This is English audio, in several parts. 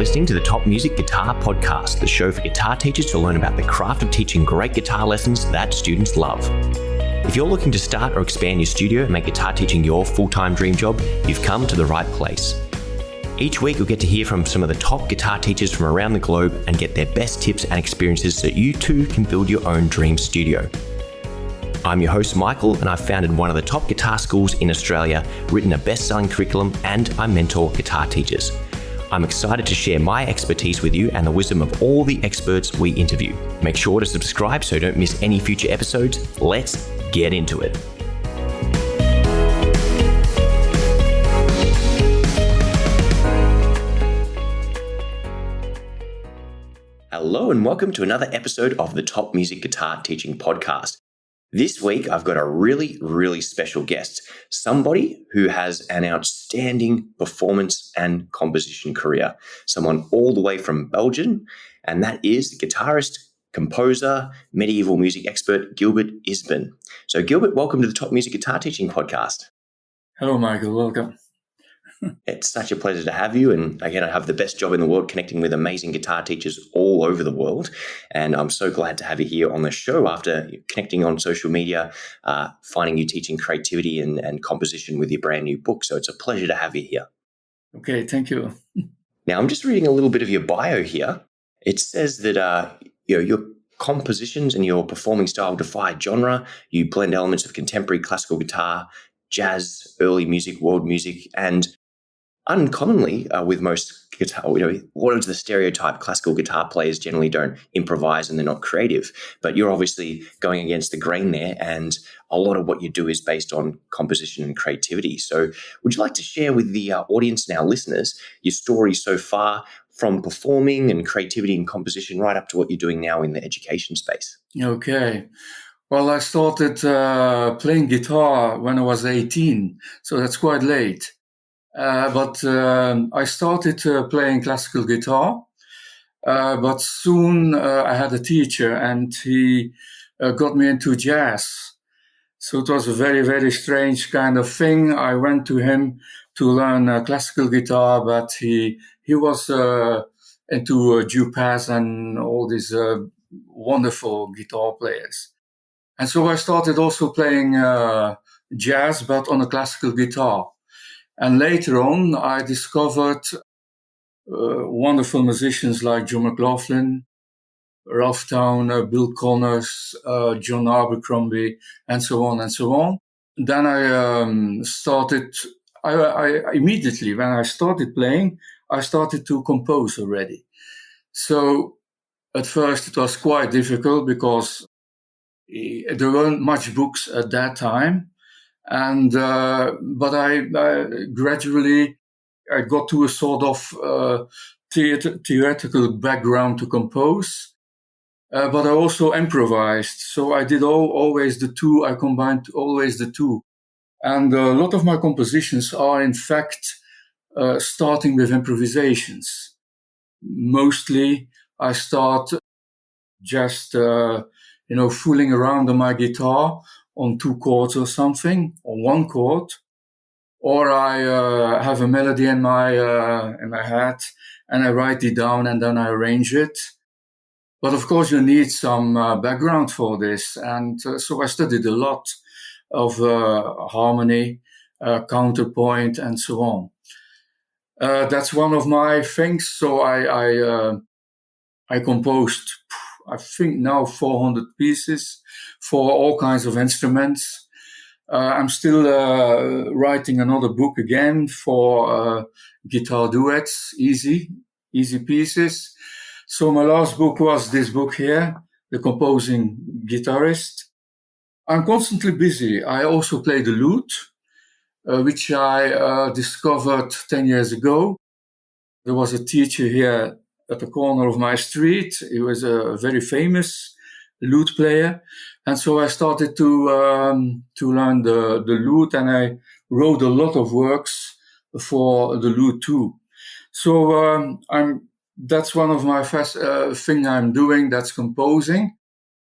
listening to the Top Music Guitar Podcast, the show for guitar teachers to learn about the craft of teaching great guitar lessons that students love. If you're looking to start or expand your studio and make guitar teaching your full-time dream job, you've come to the right place. Each week, you'll get to hear from some of the top guitar teachers from around the globe and get their best tips and experiences so you too can build your own dream studio. I'm your host, Michael, and I've founded one of the top guitar schools in Australia, written a best-selling curriculum, and I mentor guitar teachers. I'm excited to share my expertise with you and the wisdom of all the experts we interview. Make sure to subscribe so you don't miss any future episodes. Let's get into it. Hello and welcome to another episode of the Top Music Guitar Teaching Podcast. This week, I've got a really special guest, somebody who has an outstanding performance and composition career, someone all the way from Belgium, and that is guitarist, composer, medieval music expert, Gilbert Isbin. So Gilbert, welcome to the Top Music Guitar Teaching Podcast. Hello, Michael. Welcome. It's such a pleasure to have you. And again, I have the best job in the world connecting with amazing guitar teachers all over the world. And I'm so glad to have you here on the show after connecting on social media, finding you teaching creativity and composition with your brand new book. So it's a pleasure to have you here. Okay, thank you. Now, I'm just reading a little bit of your bio here. It says that your compositions and your performing style defy genre. You blend elements of contemporary classical guitar, jazz, early music, world music, and uncommonly, with most guitar, what is the stereotype? Classical guitar players generally don't improvise and they're not creative. But you're obviously going against the grain there, and a lot of what you do is based on composition and creativity. So would you like to share with the audience and our listeners your story so far from performing and creativity and composition right up to what you're doing now in the education space? Okay. Well, I started playing guitar when I was 18, so that's quite late. But I started playing classical guitar, but soon I had a teacher and he got me into jazz. So it was a very strange kind of thing. I went to him to learn classical guitar, but he was into Duke and all these wonderful guitar players. And so I started also playing jazz, but on a classical guitar. And later on, I discovered wonderful musicians like John McLaughlin, Ralph Towner, Bill Connors, John Abercrombie, and so on and so on. Then I started, I immediately, when I started playing, I started to compose already. So at first it was quite difficult because there weren't much books at that time. And but I gradually I got to a sort of theoretical background to compose, but I also improvised. So I did always the two. I combined always the two, and a lot of my compositions are in fact starting with improvisations. Mostly, I start just fooling around on my guitar on 2 chords or something, or 1 chord, or I have a melody in my head and I write it down and then I arrange it. But of course, you need some background for this, and so I studied a lot of harmony, counterpoint, and so on. That's one of my things. So I composed, I think now 400 pieces for all kinds of instruments. I'm still writing another book again for guitar duets, easy pieces. So my last book was this book here, The Composing Guitarist. I'm constantly busy. I also play the lute, which I discovered 10 years ago. There was a teacher here at the corner of my street. He was a very famous lute player. And so I started to learn the lute, and I wrote a lot of works for the lute too. So that's one of my first thing I'm doing, that's composing.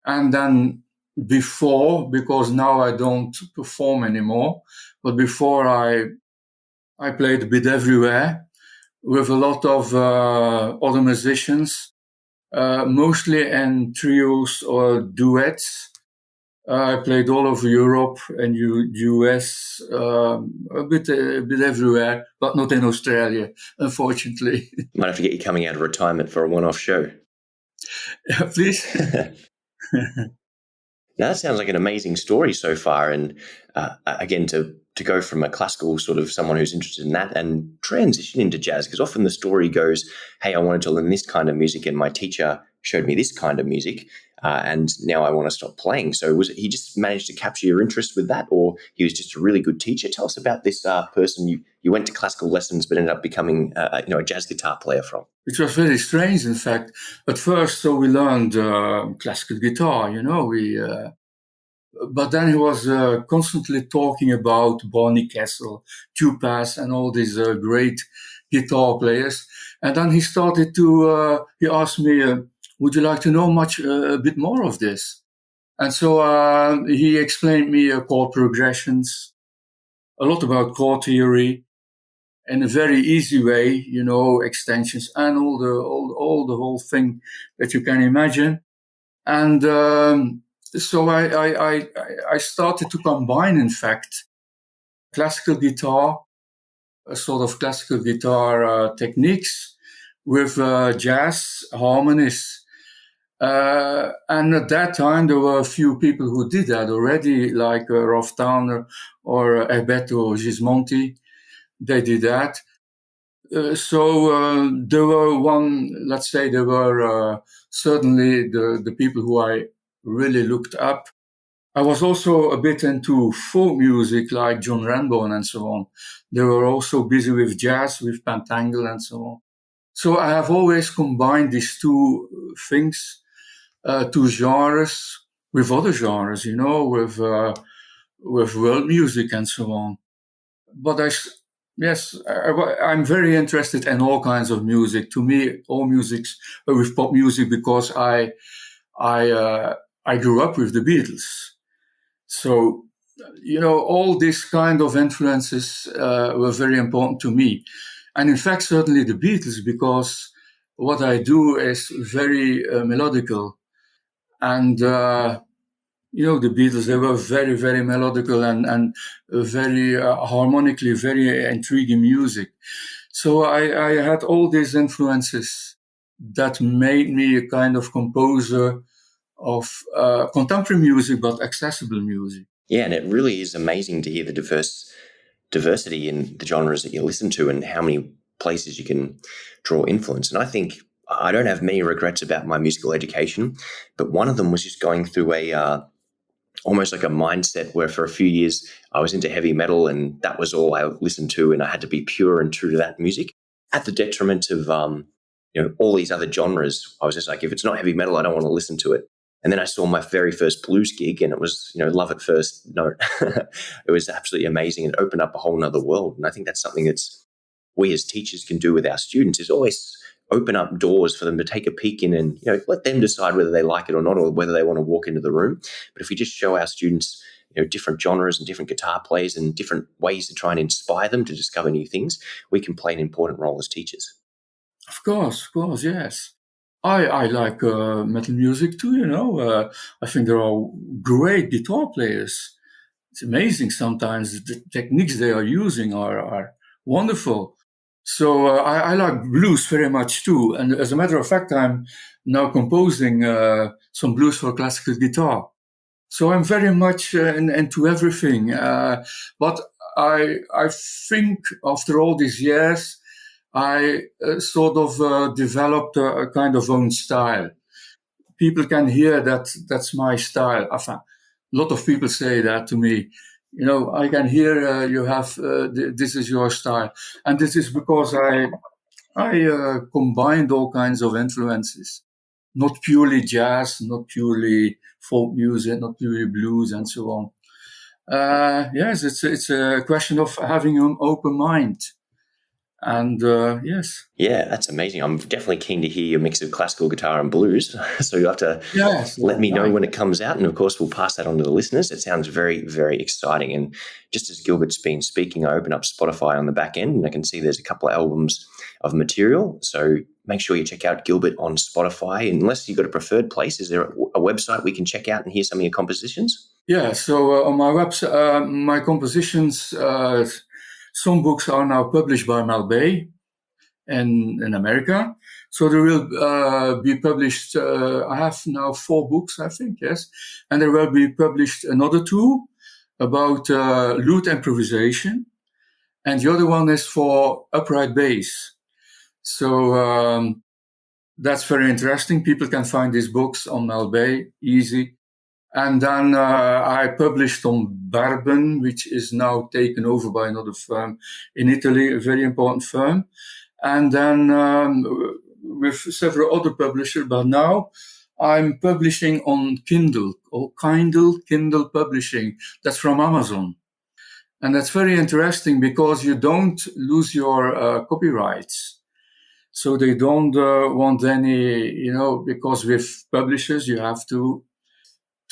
And then because now I don't perform anymore, but before I played a bit everywhere with a lot of other musicians, mostly in trios or duets. I played all over Europe and US, a bit everywhere, but not in Australia, unfortunately. Might have to get you coming out of retirement for a one-off show. Please. Now, that sounds like an amazing story so far. And again, to go from a classical sort of someone who's interested in that and transition into jazz, because often the story goes, hey, I wanted to learn this kind of music and my teacher showed me this kind of music, and now I want to stop playing. So was it he just managed to capture your interest with that, or he was just a really good teacher? Tell us about this person you went to classical lessons but ended up becoming a jazz guitar player from. It was very strange, in fact. At first, so we learned classical guitar, but then he was constantly talking about Barney Kessel, Tupac, and all these great guitar players. And then he started he asked me, would you like to know a bit more of this? And so he explained me chord progressions, a lot about chord theory, in a very easy way, extensions and all the whole thing that you can imagine. And so I started to combine, in fact, classical guitar, a sort of classical guitar techniques with jazz harmonies. And at that time, there were a few people who did that already, like Rolf Towner or Herberto Gismonti. They did that. So there were certainly the people who I really looked up. I was also a bit into folk music like John Renbourn and so on. They were also busy with jazz, with Pentangle and so on. So I have always combined these two things, two genres with other genres, with world music and so on. But I'm very interested in all kinds of music. To me, all music's with pop music because I grew up with the Beatles. So, all these kind of influences were very important to me. And in fact, certainly the Beatles, because what I do is very melodical. And, the Beatles, they were very, very melodical and very harmonically, very intriguing music. So I had all these influences that made me a kind of composer of contemporary music, but accessible music. Yeah, and it really is amazing to hear the diversity in the genres that you listen to and how many places you can draw influence. And I think I don't have many regrets about my musical education, but one of them was just going through almost like a mindset where for a few years I was into heavy metal and that was all I listened to, and I had to be pure and true to that music at the detriment of all these other genres. I was just like, if it's not heavy metal, I don't want to listen to it. And then I saw my very first blues gig and it was, love at first note. It was absolutely amazing. It opened up a whole nother world. And I think that's something we as teachers can do with our students, is always open up doors for them to take a peek in and, let them decide whether they like it or not, or whether they want to walk into the room. But if we just show our students, different genres and different guitar players and different ways to try and inspire them to discover new things, we can play an important role as teachers. Of course, yes. I like metal music too, I think there are great guitar players. It's amazing sometimes the techniques they are using are wonderful. So I like blues very much too. And as a matter of fact, I'm now composing some blues for classical guitar. So I'm very much into everything. But I think after all these years, I sort of developed a kind of own style. People can hear that's my style. Enfin, a lot of people say that to me. I can hear you have this is your style, and this is because I combined all kinds of influences, not purely jazz, not purely folk music, not purely blues, and so on. Yes, it's a question of having an open mind. And yes. Yeah, that's amazing. I'm definitely keen to hear your mix of classical guitar and blues. So you'll have to Yes. let me know Right. when it comes out. And of course, we'll pass that on to the listeners. It sounds very, very exciting. And just as Gilbert's been speaking, I open up Spotify on the back end and I can see there's a couple of albums of material. So make sure you check out Gilbert on Spotify. Unless you've got a preferred place, is there a website we can check out and hear some of your compositions? Yeah. So on my website, my compositions, some books are now published by Malbay in America. So there will be published, I have now 4 books, I think, yes. And there will be published another 2 about lute improvisation. And the other one is for upright bass. So that's very interesting. People can find these books on Malbay, easy. And then I published on Barben, which is now taken over by another firm in Italy, a very important firm. And then with several other publishers, but now I'm publishing on Kindle, or Kindle Publishing. That's from Amazon. And that's very interesting because you don't lose your copyrights. So they don't want any, because with publishers you have to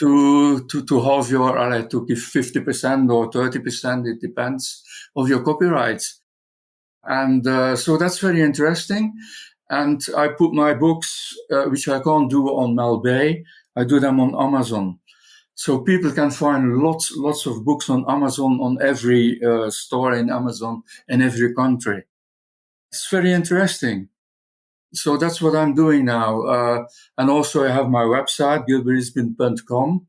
have your, to give 50% or 30%, it depends, of your copyrights. And so that's very interesting. And I put my books, which I can't do on Malbay, I do them on Amazon. So people can find lots of books on Amazon, on every store in Amazon in every country. It's very interesting. So that's what I'm doing now. And also I have my website, gilbertisbin.com,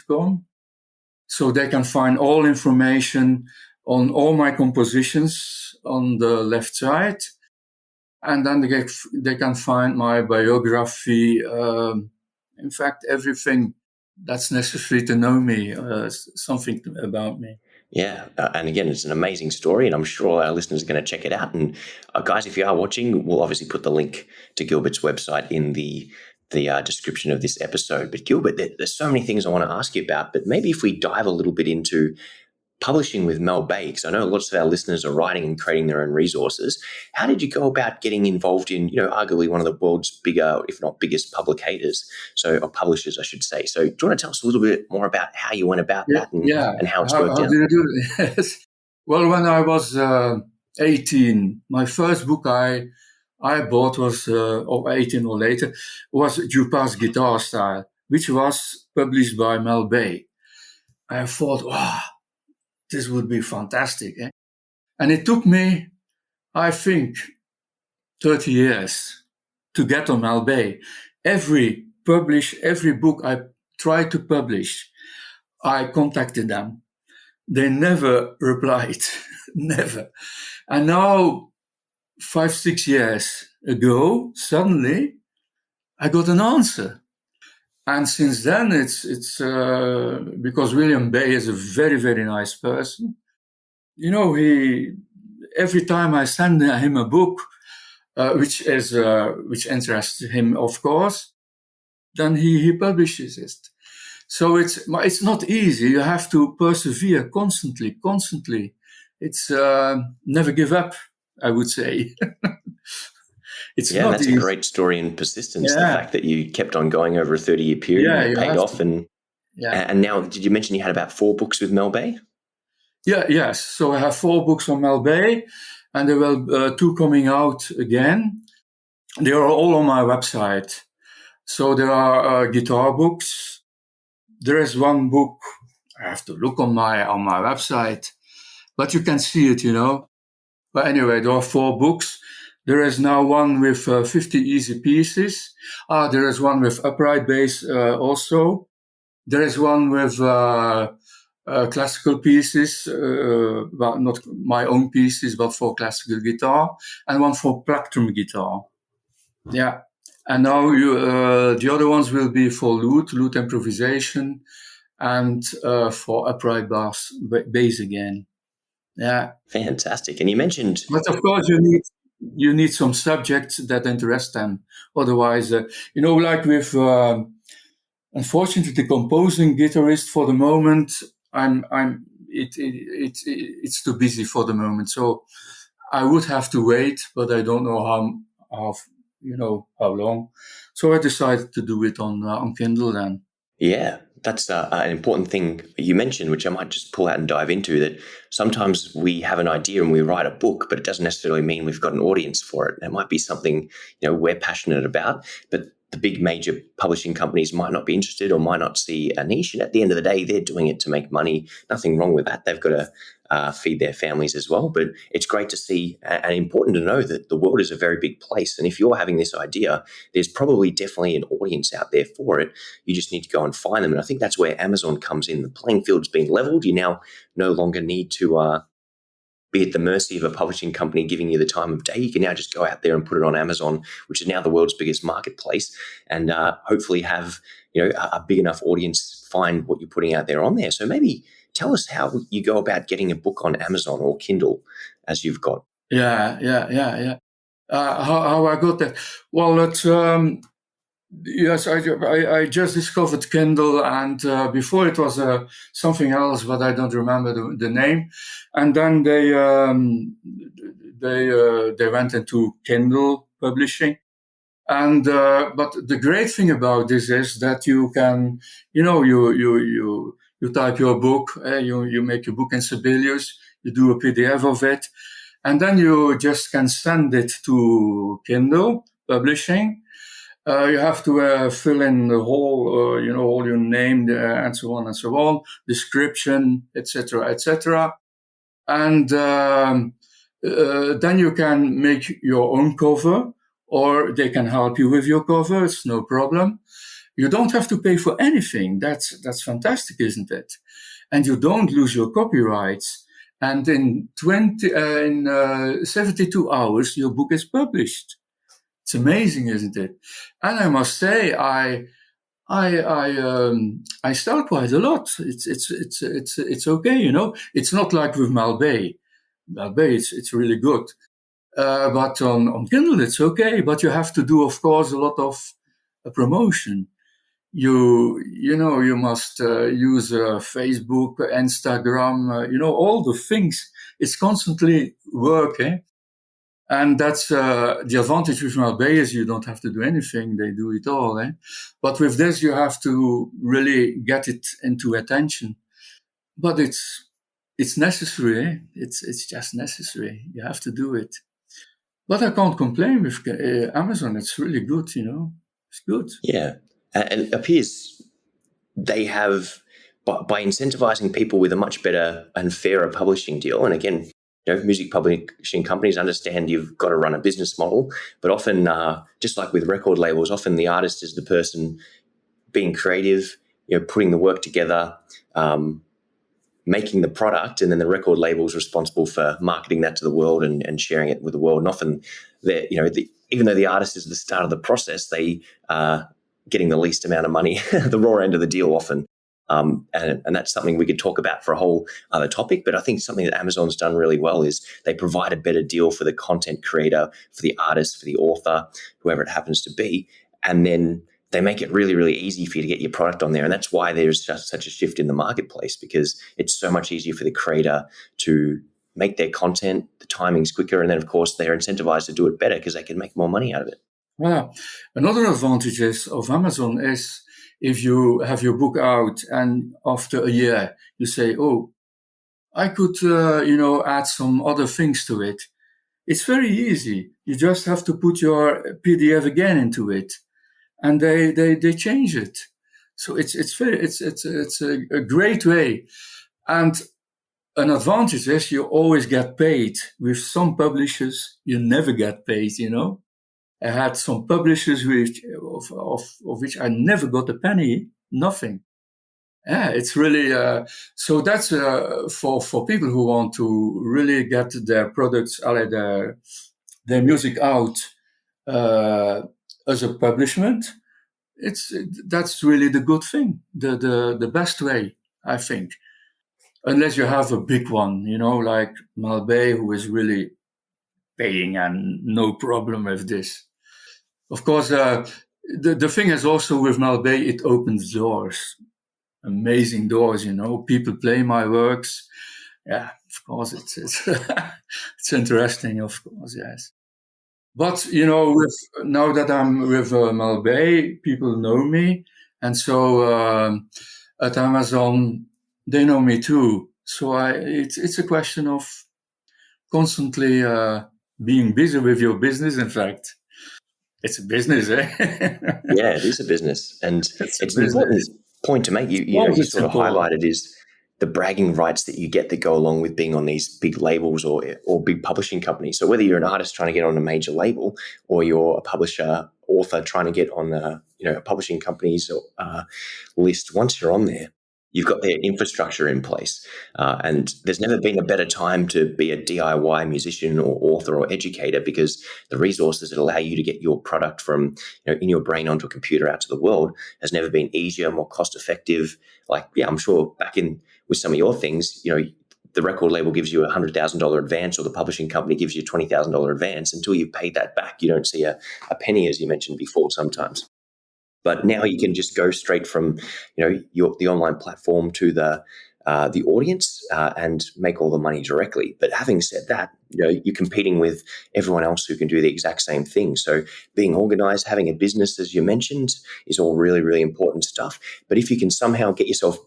.com. So they can find all information on all my compositions on the left side. And then they can find my biography, in fact, everything that's necessary to know me, something about me. Yeah, and again, it's an amazing story, and I'm sure all our listeners are going to check it out. And guys, if you are watching, we'll obviously put the link to Gilbert's website in the description of this episode. But Gilbert, there's so many things I want to ask you about, but maybe if we dive a little bit into publishing with Malbay, because I know lots of our listeners are writing and creating their own resources. How did you go about getting involved in, arguably one of the world's bigger, if not biggest, publishers, or publishers, I should say. So do you want to tell us a little bit more about how you went about that and how it's worked out? How did I do it? Yes. Well, when I was 18, my first book I bought was, or 18 or later, was Dupas Guitar Style, which was published by Malbay. I thought, wow, this would be fantastic. Eh? And it took me, I think, 30 years to get on Malbay. Every book I tried to publish, I contacted them. They never replied, never. And now, 5-6 years ago, suddenly, I got an answer. And since then, it's because William Bay is a very, very nice person. Every time I send him a book, which interests him, of course, then he publishes it. So it's not easy. You have to persevere constantly. It's never give up, I would say. That's easy. A great story in persistence. Yeah. The fact that you kept on going over a 30-year period and it paid off. And now, did you mention you had about 4 books with Malbay? Yes. So I have 4 books on Malbay, and there will 2 coming out again. They are all on my website. So there are guitar books. There is one book. I have to look on my website, but you can see it, But anyway, there are 4 books. There is now one with 50 easy pieces. There is one with upright bass also. There is one with classical pieces, well, not my own pieces, but for classical guitar, and one for plectrum guitar. Yeah. And now the other ones will be for lute improvisation, and for upright bass again. Yeah. Fantastic. And you mentioned... But of course you need some subjects that interest them. Otherwise, like with, unfortunately, the composing guitarist for the moment, it's too busy for the moment. So I would have to wait, but I don't know how long. So I decided to do it on Kindle then. Yeah, that's an important thing you mentioned, which I might just pull out and dive into, that sometimes we have an idea and we write a book, but it doesn't necessarily mean we've got an audience for it. It might be something, we're passionate about, but the big major publishing companies might not be interested or might not see a niche. And at the end of the day, they're doing it to make money. Nothing wrong with that. They've got to feed their families as well. But it's great to see and important to know that the world is a very big place. And if you're having this idea, there's probably definitely an audience out there for it. You just need to go and find them. And I think that's where Amazon comes in. The playing field's been leveled. You now no longer need to be at the mercy of a publishing company giving you the time of day. You can now just go out there and put it on Amazon, which is now the world's biggest marketplace, and hopefully have a big enough audience find what you're putting out there on there. So maybe tell us how you go about getting a book on Amazon or Kindle, as you've got. Yeah. How I got that? Well, yes, I just discovered Kindle, and before it was something else, but I don't remember the name. And then they went into Kindle publishing. And but the great thing about this is that you can, you type your book, you make your book in Sibelius, you do a PDF of it, and then you just can send it to Kindle publishing. You have to fill in the whole, all your name and so on, description, etc. And then you can make your own cover, or they can help you with your cover. It's no problem. You don't have to pay for anything. That's fantastic, isn't it? And you don't lose your copyrights. And in 72 hours, your book is published. It's amazing, isn't it? And I must say, I sell quite a lot. It's okay, It's not like with Malbay. Malbay, it's really good. But on Kindle, it's okay. But you have to do, of course, a lot of promotion. You must use Facebook, Instagram, all the things. It's constantly work, eh? And that's the advantage with Malbay is you don't have to do anything; they do it all. Eh? But with this, you have to really get it into attention. But it's necessary. Eh? It's just necessary. You have to do it. But I can't complain with Amazon. It's really good. It's good. Yeah, and it appears they have by incentivizing people with a much better and fairer publishing deal. And again, music publishing companies understand you've got to run a business model, but often, just like with record labels, often the artist is the person being creative, putting the work together, making the product, and then the record label is responsible for marketing that to the world and sharing it with the world. And often, even though the artist is the start of the process, they are getting the least amount of money, the raw end of the deal often. And that's something we could talk about for a whole other topic. But I think something that Amazon's done really well is they provide a better deal for the content creator, for the artist, for the author, whoever it happens to be. And then they make it really, really easy for you to get your product on there. And that's why there's just such a shift in the marketplace, because it's so much easier for the creator to make their content, the timing's quicker. And then, of course, they're incentivized to do it better because they can make more money out of it. Well, another advantage of Amazon is if you have your book out and after a year you say, oh, I could, add some other things to it. It's very easy. You just have to put your PDF again into it, and they change it. So it's a great way. And an advantage is you always get paid. With some publishers, you never get paid, I had some publishers of which I never got a penny, nothing. Yeah, it's really, so that's for people who want to really get their products, their music out as a publishment. That's really the good thing, the best way, I think. Unless you have a big one, like Malbay, who is really paying and no problem with this. Of course, the thing is also with Malbay, it opens doors, amazing doors, People play my works. yeah, of course, it's it's interesting, of course, yes. But with now that I'm with Malbay, people know me, and so at Amazon they know me too. So it's a question of constantly being busy with your business. In fact, it's a business, eh? Yeah, it is a business, and It's a it's an important business. point to make. Of You know, course, you it's sort of important. highlighted is the bragging rights that you get that go along with being on these big labels or big publishing companies. So whether you're an artist trying to get on a major label, or you're a publisher, author trying to get on a publishing company's list, once you're on there, you've got their infrastructure in place. And there's never been a better time to be a DIY musician or author or educator, because the resources that allow you to get your product from in your brain onto a computer out to the world has never been easier, more cost effective. Like, yeah, I'm sure back in with some of your things, the record label gives you $100,000 advance, or the publishing company gives you $20,000 advance. Until you've paid that back, you don't see a penny, as you mentioned before, sometimes. But now you can just go straight from the online platform to the audience and make all the money directly. But having said that, you're competing with everyone else who can do the exact same thing. So being organized, having a business, as you mentioned, is all really, really important stuff. But if you can somehow get yourself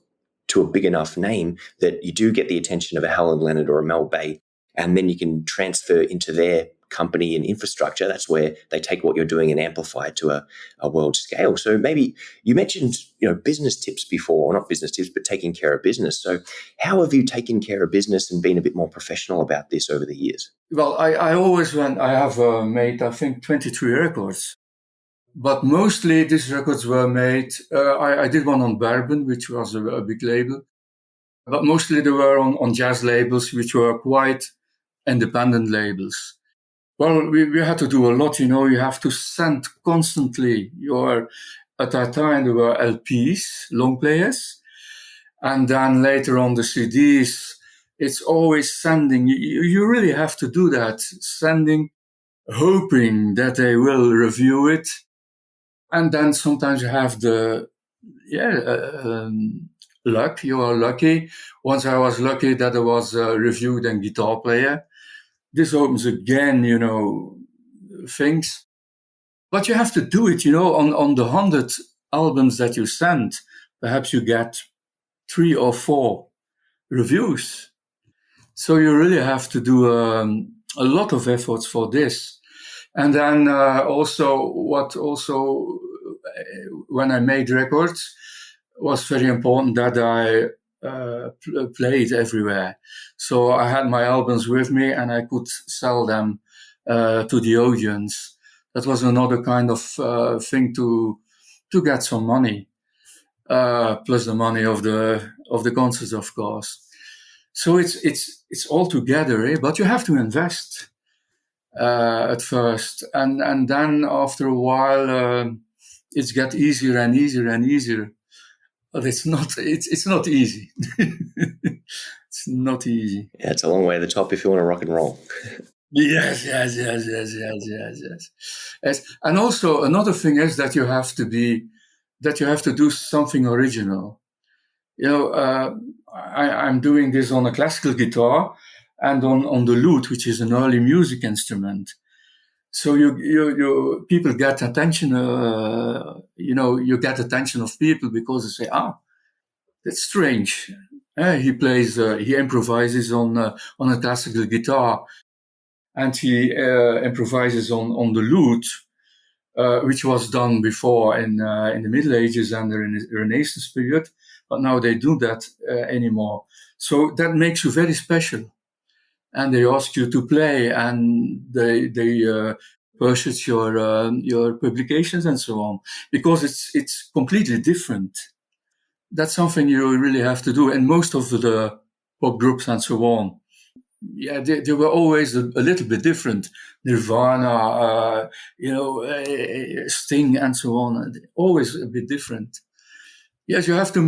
to a big enough name that you do get the attention of a Helen Leonard or a Mel Bay, and then you can transfer into their company and infrastructure, that's where they take what you're doing and amplify it to a world scale. So maybe you mentioned, business tips before, or not business tips, but taking care of business. So how have you taken care of business and been a bit more professional about this over the years? Well, I always went. I have made, I think, 23 records, but mostly these records were made. I did one on Bourbon, which was a big label, but mostly they were on jazz labels, which were quite independent labels. Well, we had to do a lot. You have to send constantly your. At that time, there were LPs, long players, and then later on the CDs. It's always sending. You really have to do that, sending, hoping that they will review it. And then sometimes you have the, yeah, luck. You are lucky. Once I was lucky that I was reviewed in Guitar Player. This opens again, things. But you have to do it, on the 100 albums that you send, perhaps you get 3 or 4 reviews. So you really have to do a lot of efforts for this. And then when I made records, was very important that I played everywhere. So I had my albums with me and I could sell them to the audience. That was another kind of thing to get some money, plus the money of the concerts, of course. So it's all together, eh? But you have to invest at first, and then after a while, it's get easier and easier and easier. But it's not easy. It's not easy. Yeah, it's a long way to the top if you want to rock and roll. Yes. Yes. And also another thing is that you have to do something original. I'm doing this on a classical guitar and on the lute, which is an early music instrument. So you people get attention. You get attention of people because they say, that's strange. He improvises on a classical guitar, and he improvises on the lute, which was done before in the Middle Ages and the Renaissance period, but now they do that anymore. So that makes you very special, and they ask you to play, and they purchase your publications and so on, because it's completely different. That's something you really have to do, and most of the pop groups and so on, yeah, they were always a little bit different. Nirvana, Sting, and so on. Always a bit different. Yes, you have to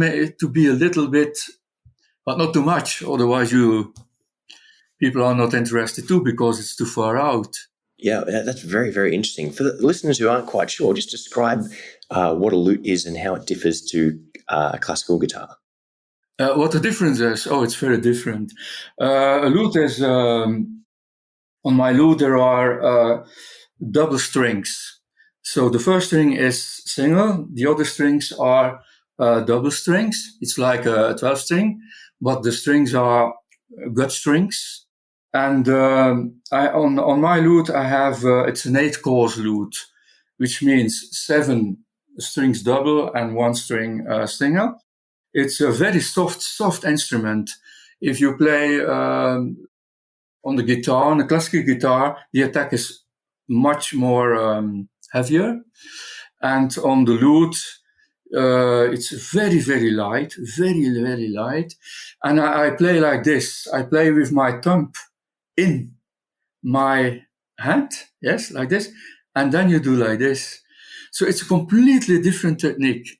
be a little bit, but not too much. Otherwise, people are not interested too, because it's too far out. Yeah, that's very, very interesting. For the listeners who aren't quite sure, just describe what a lute is and how it differs to a classical guitar. What the difference is? Oh, it's very different. A lute is on my lute there are double strings. So the first string is single, the other strings are double strings. It's like a 12 string, but the strings are gut strings. And on my lute, I have it's an 8 chords lute, which means 7 strings double and 1 string single. It's a very soft instrument. If you play on the guitar, on the classical guitar, the attack is much more heavier, and on the lute, it's very, very light, very, very light. And I play like this. I play with my thumb in my hand, yes, like this, and then you do like this. So it's a completely different technique.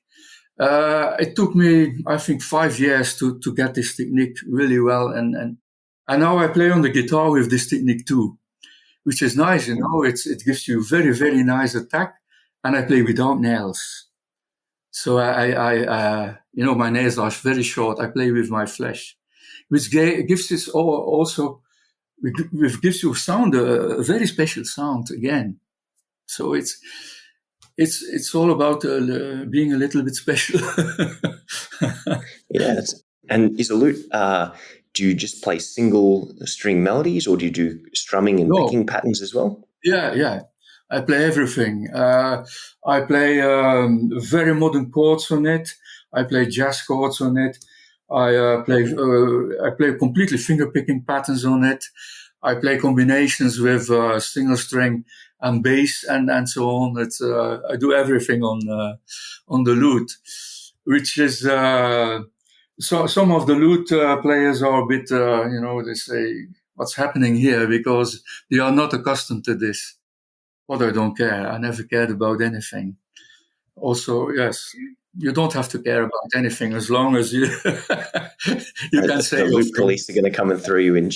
It took me, I think, 5 years to get this technique really well, and now I play on the guitar with this technique too, which is nice. It gives you very, very nice attack, and I play without nails. So my nails are very short. I play with my flesh, which gives this also which gives you sound, a very special sound again. So it's all about being a little bit special. Yeah, and is a lute? Do you just play single string melodies, or do you do strumming and picking patterns as well? Yeah. I play everything. I play very modern chords on it. I play jazz chords on it. I play completely finger picking patterns on it. I play combinations with single string and bass and so on. I do everything on the lute, which is so. Some of the lute players are a bit, they say, "What's happening here?" because they are not accustomed to this. But I don't care. I never cared about anything. Also, yes, you don't have to care about anything as long as you you can say the lute police are going to come and throw you in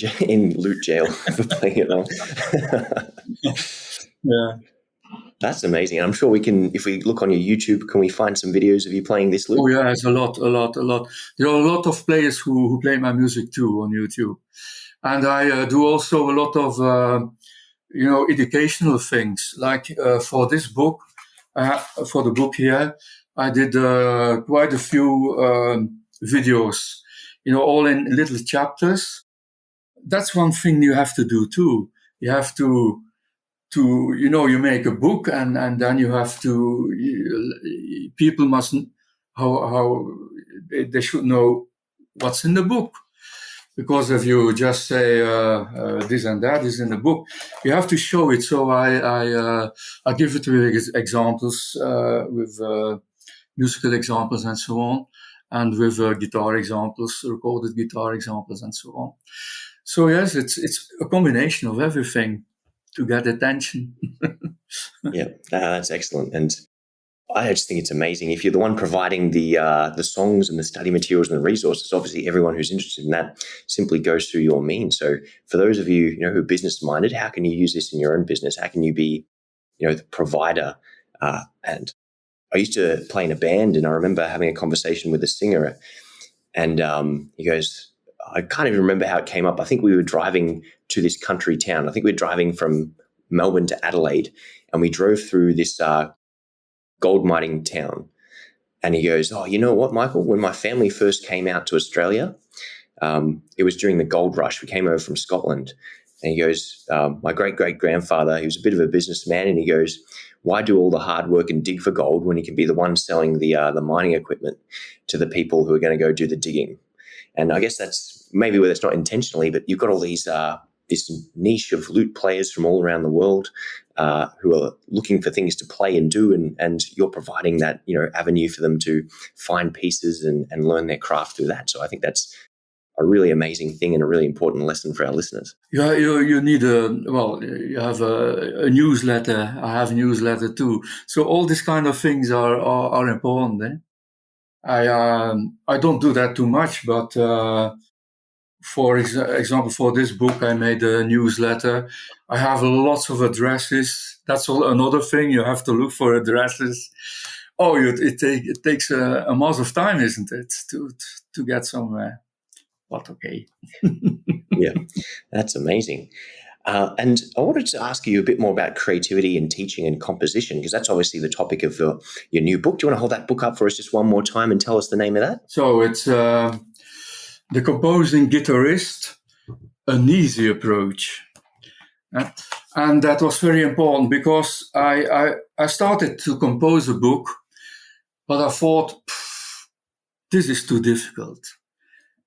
lute jail for playing it wrong. Yeah. That's amazing. I'm sure we can, if we look on your YouTube, can we find some videos of you playing this lute? Oh yeah, it's a lot. There are a lot of players who play my music too on YouTube, and I do also a lot of educational things. Like for this book, for the book here, I did quite a few videos. All in little chapters. That's one thing you have to do too. You have to you make a book, and then you have to people must how they should know what's in the book, because if you just say this and that is in the book, you have to show it. So I give it with examples, with musical examples and so on, and with guitar examples, recorded guitar examples and so on. So yes, it's a combination of everything to get attention. Yeah, that's excellent. And I just think it's amazing. If you're the one providing the songs and the study materials and the resources, obviously everyone who's interested in that simply goes through your means. So for those of you, who are business minded, how can you use this in your own business? How can you be, the provider? And I used to play in a band, and I remember having a conversation with a singer, and he goes, I can't even remember how it came up. I think we were driving to this country town. I think we were driving from Melbourne to Adelaide, and we drove through this gold mining town. And he goes, oh, you know what, Michael? When my family first came out to Australia, it was during the gold rush. We came over from Scotland. And he goes, my great-great-grandfather, he was a bit of a businessman, and he goes, why do all the hard work and dig for gold when he can be the one selling the mining equipment to the people who are going to go do the digging? And I guess that's maybe where it's not intentionally, but you've got all these this niche of lute players from all around the world who are looking for things to play and do, and you're providing that avenue for them to find pieces and learn their craft through that. So I think that's a really amazing thing and a really important lesson for our listeners. Yeah, you need you have a newsletter. I have a newsletter too. So all these kind of things are important. Eh? I don't do that too much, but for example, for this book, I made a newsletter. I have lots of addresses. That's all another thing. You have to look for addresses Oh, it takes a mass of time, isn't it, to get somewhere? But okay. Yeah, that's amazing. And I wanted to ask you a bit more about creativity and teaching and composition, because that's obviously the topic of your new book. Do you want to hold that book up for us just one more time and tell us the name of that? So it's the composing guitarist, an easy approach. And that was very important because I started to compose a book, but I thought, this is too difficult.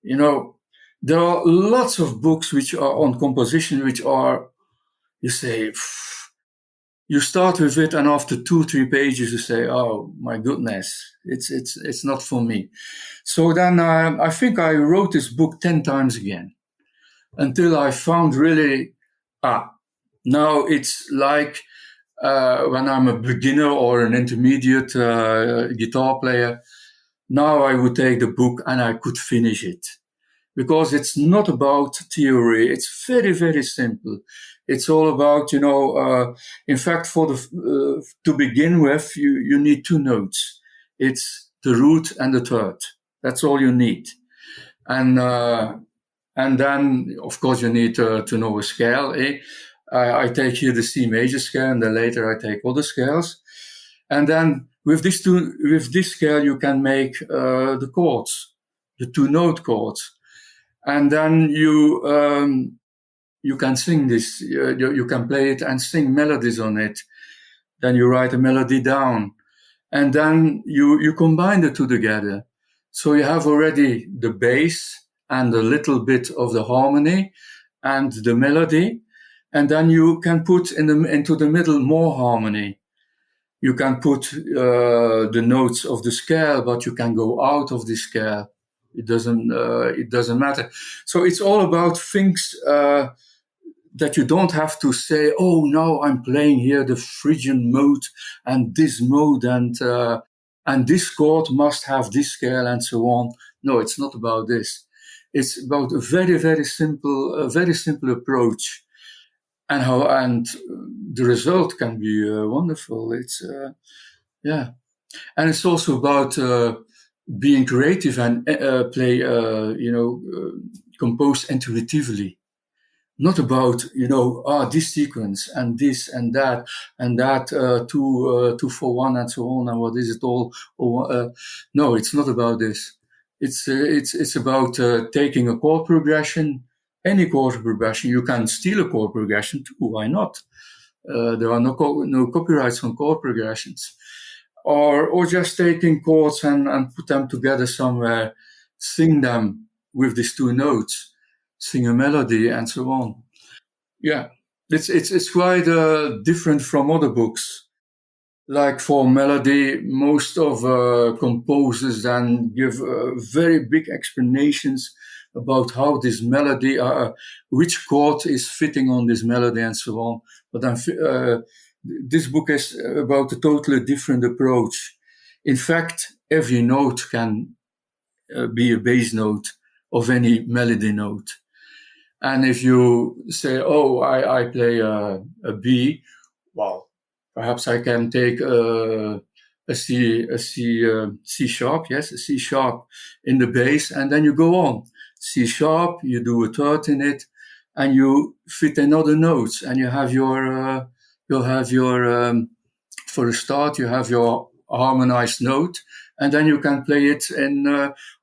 You know, there are lots of books which are on composition, which are, you say, you start with it, and after 2-3 pages, you say, "Oh my goodness, it's not for me." So then I think I wrote this book 10 times again until I found really, now it's like when I'm a beginner or an intermediate guitar player. Now I would take the book and I could finish it. Because it's not about theory. It's very, very simple. It's all about, in fact, to begin with, you need 2 notes. It's the root and the third. That's all you need. And then, of course, you need to know a scale. I take here the C major scale, and then later I take other scales. And then with this scale, you can make the chords, the 2-note chords. And then you can sing this. You can play it and sing melodies on it. Then you write a melody down, and then you combine the 2 together. So you have already the bass and a little bit of the harmony and the melody, and then you can put into the middle more harmony. You can put the notes of the scale, but you can go out of the scale. It doesn't matter. So it's all about things that you don't have to say, "Oh, now I'm playing here the Phrygian mode and this mode, and this chord must have this scale," and so on. No, it's not about this. It's about a very, very simple approach, and the result can be wonderful. It's and it's also about being creative and compose intuitively. Not about, this sequence and this and that 2-4-1 and so on, and what is it all? No, it's not about this. It's about taking a chord progression, any chord progression. You can steal a chord progression too. Why not? There are no copyrights on chord progressions. Or just taking chords and put them together somewhere, sing them with these 2 notes, sing a melody, and so on. Yeah, it's quite different from other books. Like for melody, most of composers then give very big explanations about how this melody, which chord is fitting on this melody, and so on. But then this book is about a totally different approach. In fact, every note can be a bass note of any melody note. And if you say, "Oh, I play a B," well, perhaps I can take a C sharp, yes, a C sharp in the bass, and then you go on. C sharp, you do a third in it, and you fit another notes, and you have your for the start, you have your harmonized note, and then you can play it in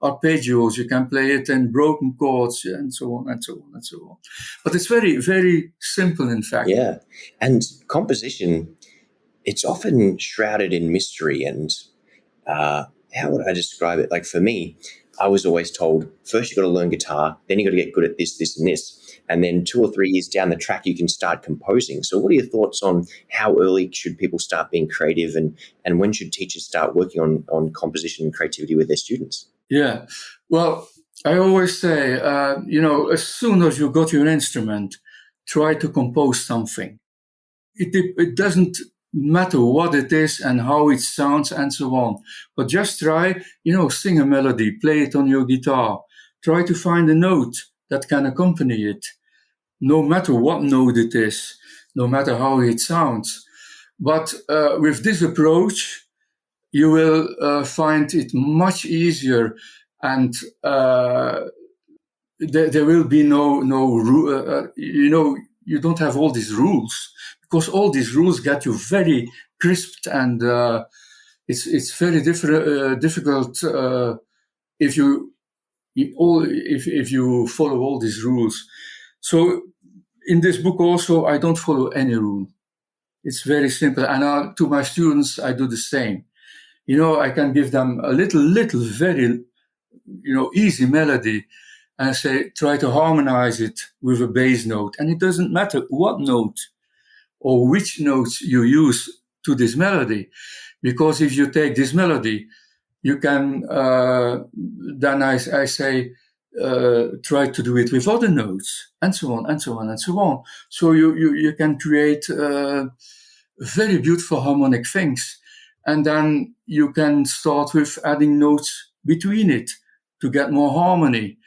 arpeggios, you can play it in broken chords, and so on and so on and so on. But it's very, very simple, in fact. Yeah. And composition, it's often shrouded in mystery. And how would I describe it? Like for me, I was always told, first you got to learn guitar, then you got to get good at this, this, and this. And then 2 or 3 years down the track, you can start composing. So what are your thoughts on how early should people start being creative, and when should teachers start working on composition and creativity with their students? Yeah. Well, I always say, as soon as you got your instrument, try to compose something. It doesn't matter what it is and how it sounds and so on, but just try, sing a melody, play it on your guitar. Try to find a note that can accompany it, no matter what note it is, no matter how it sounds. But with this approach, you will find it much easier, and there will be no you don't have all these rules, because all these rules get you very crisped, and it's very difficult if you follow all these rules. So in this book also, I don't follow any rule. It's very simple, and to my students I do the same. I can give them a little very easy melody, and say, try to harmonize it with a bass note. And it doesn't matter what note or which notes you use to this melody, because if you take this melody, you can, then I say, try to do it with other notes, and so on, and so on, and so on. So you can create very beautiful harmonic things. And then you can start with adding notes between it to get more harmony.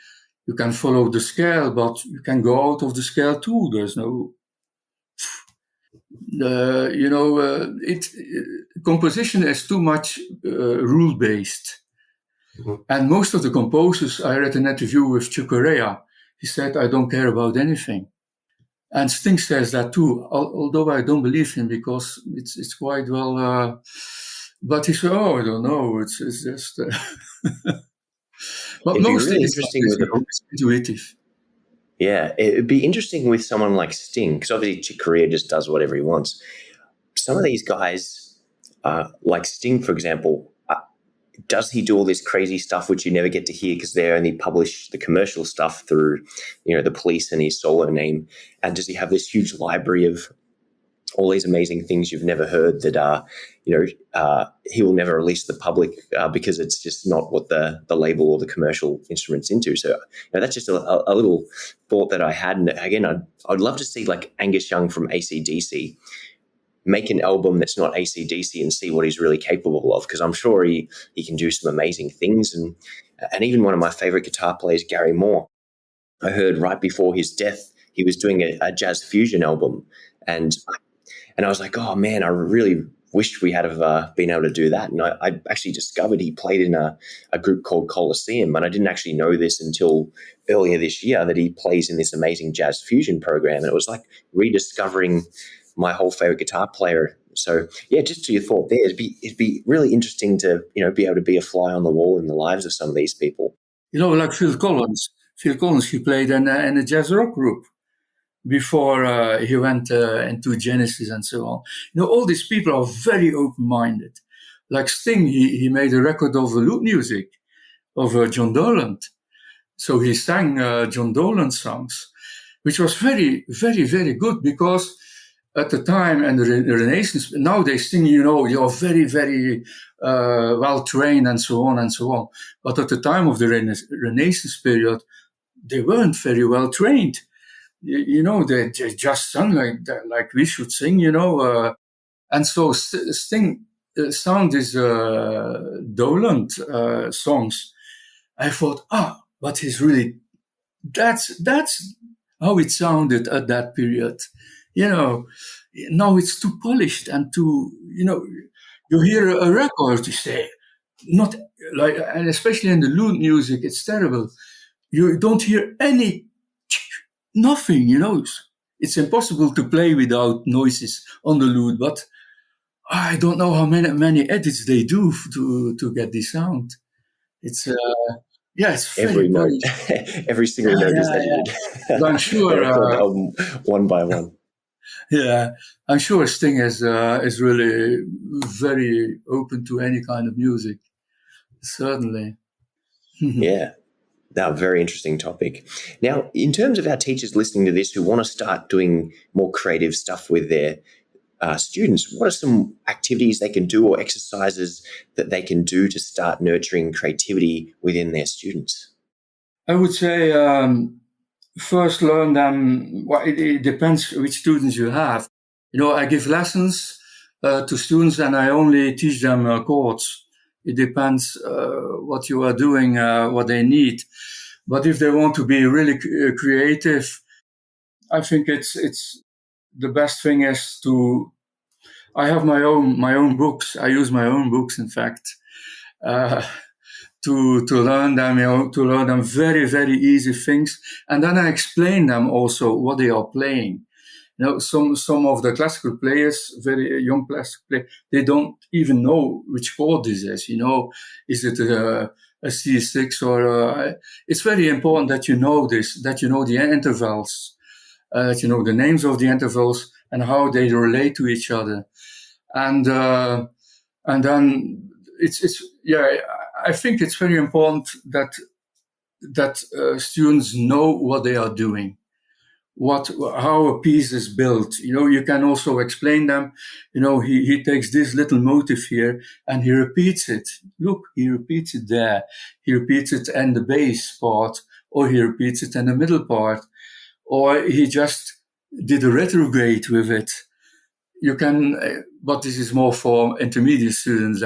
You can follow the scale, but you can go out of the scale too. There's no, composition is too much rule-based. Mm-hmm. And most of the composers, I read an interview with Chick Corea. He said, I don't care about anything. And Sting says that too, although I don't believe him, because it's quite well. But he said, I don't know. It's just. But mostly really interesting it's intuitive. Yeah, it'd be interesting with someone like Sting, because obviously Chick Corea just does whatever he wants. Some of these guys, like Sting, for example, does he do all this crazy stuff which you never get to hear because they only publish the commercial stuff through, the Police and his solo name? And does he have this huge library of all these amazing things you've never heard that he will never release to the public because it's just not what the label or the commercial instrument's into? So that's just a little thought that I had. And again, I'd love to see like Angus Young from AC/DC make an album that's not AC/DC and see what he's really capable of, because I'm sure he can do some amazing things. And even one of my favorite guitar players, Gary Moore, I heard right before his death, he was doing a jazz fusion album. And I was like, oh man, I really wished we had been able to do that. And I actually discovered he played in a group called Colosseum. And I didn't actually know this until earlier this year, that he plays in this amazing jazz fusion program. And it was like rediscovering my whole favorite guitar player. So yeah, just to your thought there, it'd be really interesting to, be able to be a fly on the wall in the lives of some of these people. Like Phil Collins. Phil Collins, he played in a jazz rock group before he went into Genesis and so on. All these people are very open-minded. Like Sting, he made a record of lute music of John Dolan. So he sang John Dolan songs, which was very, very, very good, because at the time and the Renaissance, now they sing, you're very, very well trained and so on and so on. But at the time of the Renaissance period, they weren't very well trained. They just sung like we should sing, and so Sting sang these Dolan songs. I thought, but he's really, that's how it sounded at that period. Now it's too polished and too, you hear a record, you say, not like, and especially in the lute music, it's terrible. You don't hear nothing, It's impossible to play without noises on the lute, but I don't know how many edits they do to get this sound. It's it's very every note, every single note is edited. But I'm sure one by one. Yeah, I'm sure Sting is really very open to any kind of music. Certainly. Yeah. Now, very interesting topic. Now, in terms of our teachers listening to this who want to start doing more creative stuff with their students, what are some activities they can do or exercises that they can do to start nurturing creativity within their students? I would say first learn them. Well, it depends which students you have. I give lessons to students, and I only teach them chords. It depends what you are doing, what they need. But if they want to be really creative, I think it's the best thing is to. I have my own books. I use my own books, in fact, uh, to learn them. To learn them very very easy things, and then I explain them also what they are playing. Some of the classical players, very young classical players, they don't even know which chord this is. Is it a C6 it's very important that you know this, that you know the intervals, that you know the names of the intervals and how they relate to each other, and then it's yeah. I think it's very important that students know what they are doing, how a piece is built. You can also explain them. He takes this little motif here and he repeats it. Look, he repeats it there. He repeats it in the bass part, or he repeats it in the middle part, or he just did a retrograde with it. You can, but this is more for intermediate students,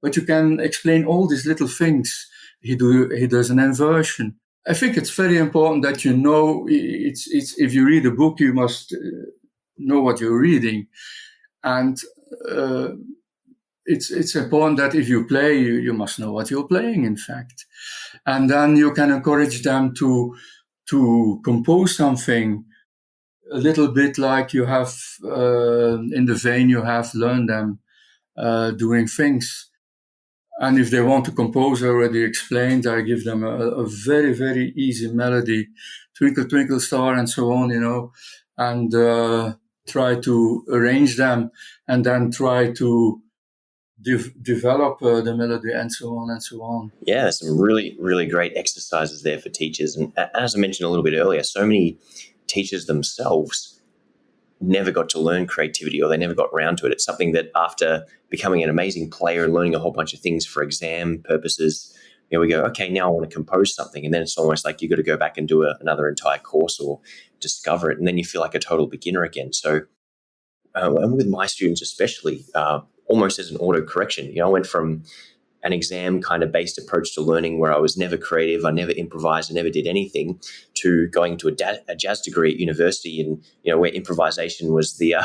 but you can explain all these little things. He does an inversion. I think it's very important that you know. It's if you read a book, you must know what you're reading, and it's important that if you play, you must know what you're playing. In fact, and then you can encourage them to compose something a little bit like you have in the vein you have learned them doing things. And if they want to compose, I already explained, I give them a very, very easy melody, Twinkle, Twinkle Star, and so on, and try to arrange them, and then try to develop the melody, and so on and so on. Yeah, there's some really, really great exercises there for teachers. And as I mentioned a little bit earlier, so many teachers themselves never got to learn creativity, or they never got around to it. It's something that after becoming an amazing player and learning a whole bunch of things for exam purposes, we go, okay, now I want to compose something. And then it's almost like you've got to go back and do another entire course or discover it. And then you feel like a total beginner again. So and with my students especially, almost as an auto correction, I went from an exam kind of based approach to learning where I was never creative, I never improvised, I never did anything, to going to a jazz degree at university, and where improvisation was the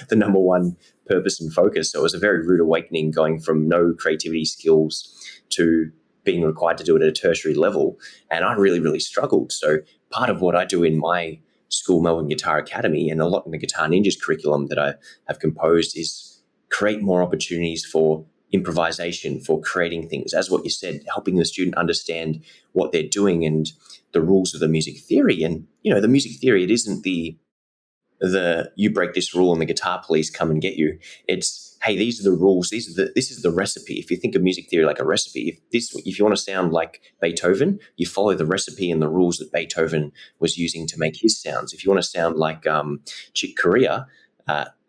the number one purpose and focus. So it was a very rude awakening, going from no creativity skills to being required to do it at a tertiary level, and I really, really struggled. So part of what I do in my school, Melbourne Guitar Academy, and a lot in the Guitar Ninjas curriculum that I have composed, is create more opportunities for improvisation, for creating things, as what you said, helping the student understand what they're doing and the rules of the music theory. And the music theory, it isn't the you break this rule and the guitar police come and get you. It's, hey, these are the rules, this is the recipe. If you think of music theory like a recipe, if you want to sound like Beethoven, you follow the recipe and the rules that Beethoven was using to make his sounds. If you want to sound like Chick Corea,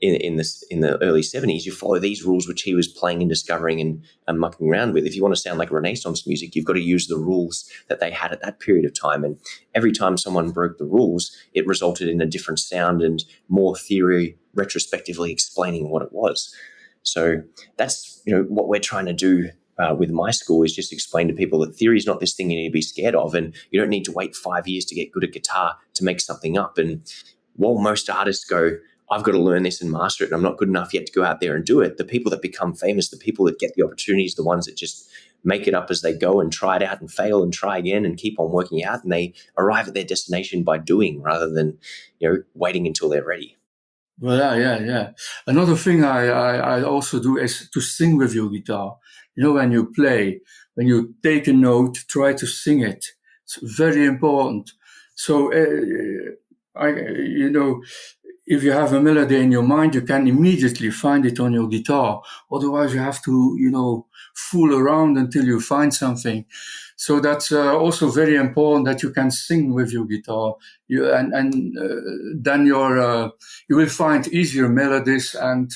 in the early 70s, you follow these rules which he was playing and discovering and mucking around with. If you want to sound like Renaissance music, you've got to use the rules that they had at that period of time. And every time someone broke the rules, it resulted in a different sound and more theory retrospectively explaining what it was. So that's what we're trying to do with my school, is just explain to people that theory is not this thing you need to be scared of, and you don't need to wait 5 years to get good at guitar to make something up. And while most artists go, I've got to learn this and master it, and I'm not good enough yet to go out there and do it, the people that become famous, the people that get the opportunities, the ones that just make it up as they go and try it out and fail and try again and keep on working out, and they arrive at their destination by doing rather than waiting until they're ready. Well, yeah. Another thing I also do is to sing with your guitar. When you play, when you take a note, try to sing it. It's very important. So, if you have a melody in your mind, you can immediately find it on your guitar. Otherwise, you have to, fool around until you find something. So that's also very important, that you can sing with your guitar. Then you will find easier melodies and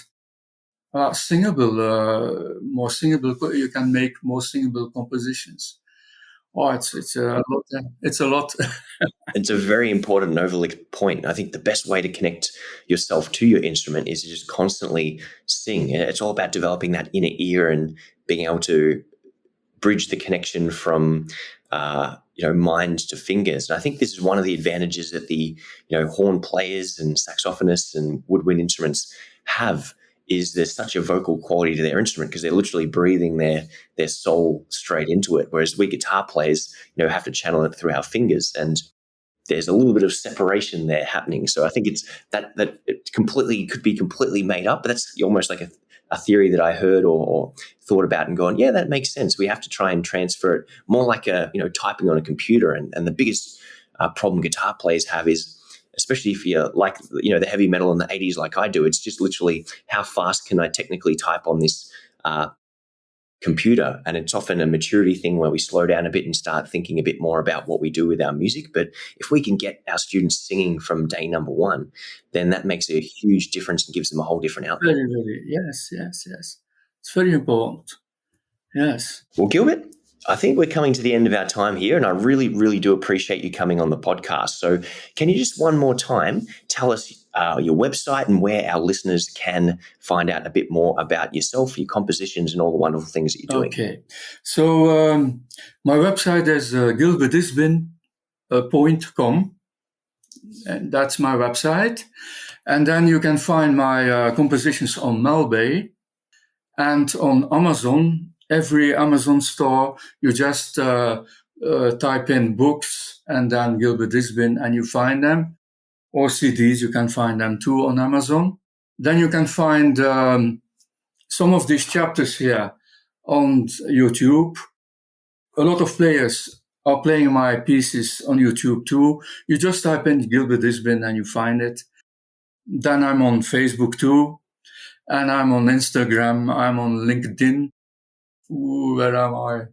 singable, more singable. You can make more singable compositions. Oh, it's a lot. It's a lot. It's a very important and overlooked point. I think the best way to connect yourself to your instrument is to just constantly sing. It's all about developing that inner ear and being able to bridge the connection from mind to fingers. And I think this is one of the advantages that the horn players and saxophonists and woodwind instruments have, is there's such a vocal quality to their instrument because they're literally breathing their soul straight into it. Whereas we guitar players, have to channel it through our fingers, and there's a little bit of separation there happening. So I think it's that it could be completely made up, but that's almost like a theory that I heard or thought about and gone, yeah, that makes sense. We have to try and transfer it more like typing on a computer. And the biggest problem guitar players have is, especially if you're like, the heavy metal in the 80s like I do, it's just literally how fast can I technically type on this computer. And it's often a maturity thing where we slow down a bit and start thinking a bit more about what we do with our music. But if we can get our students singing from day number one, then that makes a huge difference and gives them a whole different outlook. Very, very, yes. It's very important. Yes. Well, Gilbert, I think we're coming to the end of our time here, and I really, really do appreciate you coming on the podcast. So can you just one more time tell us your website and where our listeners can find out a bit more about yourself, your compositions, and all the wonderful things that you're doing? Okay. So my website is gilbertisbin.com, and that's my website. And then you can find my compositions on Malbay and on Amazon. Every Amazon store, you just type in books and then Gilbert Isbin and you find them. Or CDs, you can find them too on Amazon. Then you can find some of these chapters here on YouTube. A lot of players are playing my pieces on YouTube too. You just type in Gilbert Isbin and you find it. Then I'm on Facebook too. And I'm on Instagram. I'm on LinkedIn. Where am I?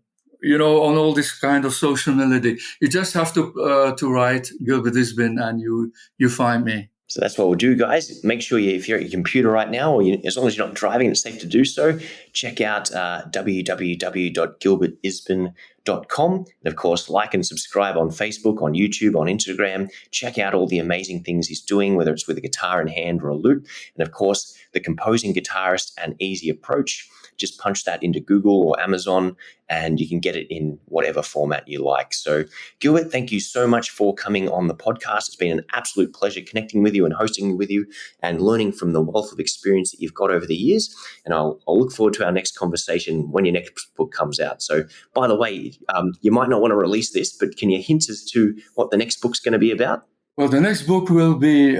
On all this kind of social media. You just have to write Gilbert Isbin and you find me. So that's what we'll do, guys. Make sure if you're at your computer right now, or as long as you're not driving, it's safe to do so. Check out www.gilbertisbin.com. And of course, like and subscribe on Facebook, on YouTube, on Instagram. Check out all the amazing things he's doing, whether it's with a guitar in hand or a lute. And of course, the Composing Guitarist, An Easy Approach. Just punch that into Google or Amazon and you can get it in whatever format you like. So, Gilbert, thank you so much for coming on the podcast. It's been an absolute pleasure connecting with you and hosting with you and learning from the wealth of experience that you've got over the years. And I'll look forward to our next conversation when your next book comes out. So, by the way, you might not want to release this, but can you hint as to what the next book's going to be about? Well, the next book will be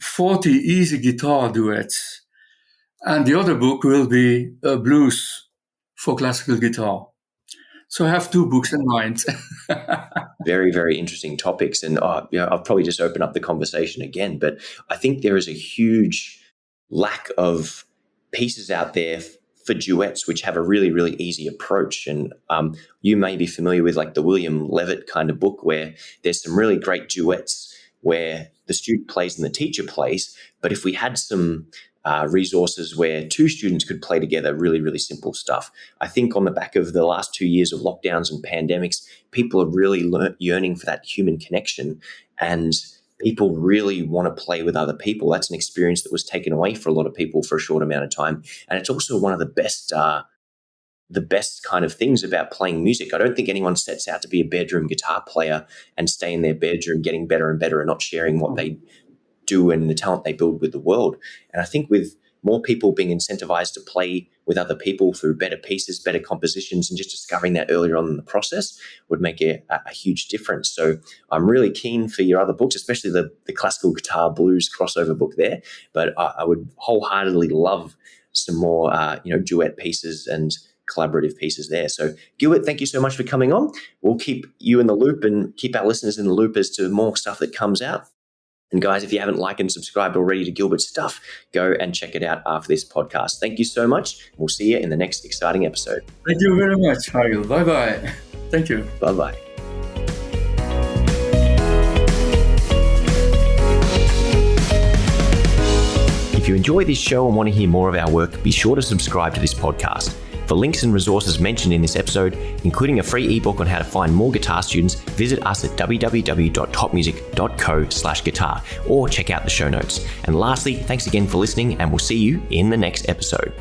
40 easy guitar duets. And the other book will be blues for classical guitar. So I have two books in mind. Very, very interesting topics. And I'll probably just open up the conversation again. But I think there is a huge lack of pieces out there for duets which have a really, really easy approach. And you may be familiar with like the William Levitt kind of book where there's some really great duets where the student plays and the teacher plays. But if we had some resources where two students could play together, really, really simple stuff. I think on the back of the last 2 years of lockdowns and pandemics, people are really yearning for that human connection, and people really want to play with other people. That's an experience that was taken away for a lot of people for a short amount of time. And it's also one of the best kind of things about playing music. I don't think anyone sets out to be a bedroom guitar player and stay in their bedroom getting better and better and not sharing what they do and the talent they build with the world. And I think with more people being incentivized to play with other people through better pieces, better compositions, and just discovering that earlier on in the process would make a huge difference. So I'm really keen for your other books, especially the classical guitar blues crossover book there. But I would wholeheartedly love some more, duet pieces and collaborative pieces there. So Gilbert, thank you so much for coming on. We'll keep you in the loop and keep our listeners in the loop as to more stuff that comes out. And guys, if you haven't liked and subscribed already to Gilbert's stuff, go and check it out after this podcast. Thank you so much. We'll see you in the next exciting episode. Thank you very much, Hargil. Bye-bye. Thank you. Bye-bye. If you enjoy this show and want to hear more of our work, be sure to subscribe to this podcast. For links and resources mentioned in this episode, including a free ebook on how to find more guitar students, visit us at www.topmusic.co/guitar or check out the show notes. And lastly, thanks again for listening, and we'll see you in the next episode.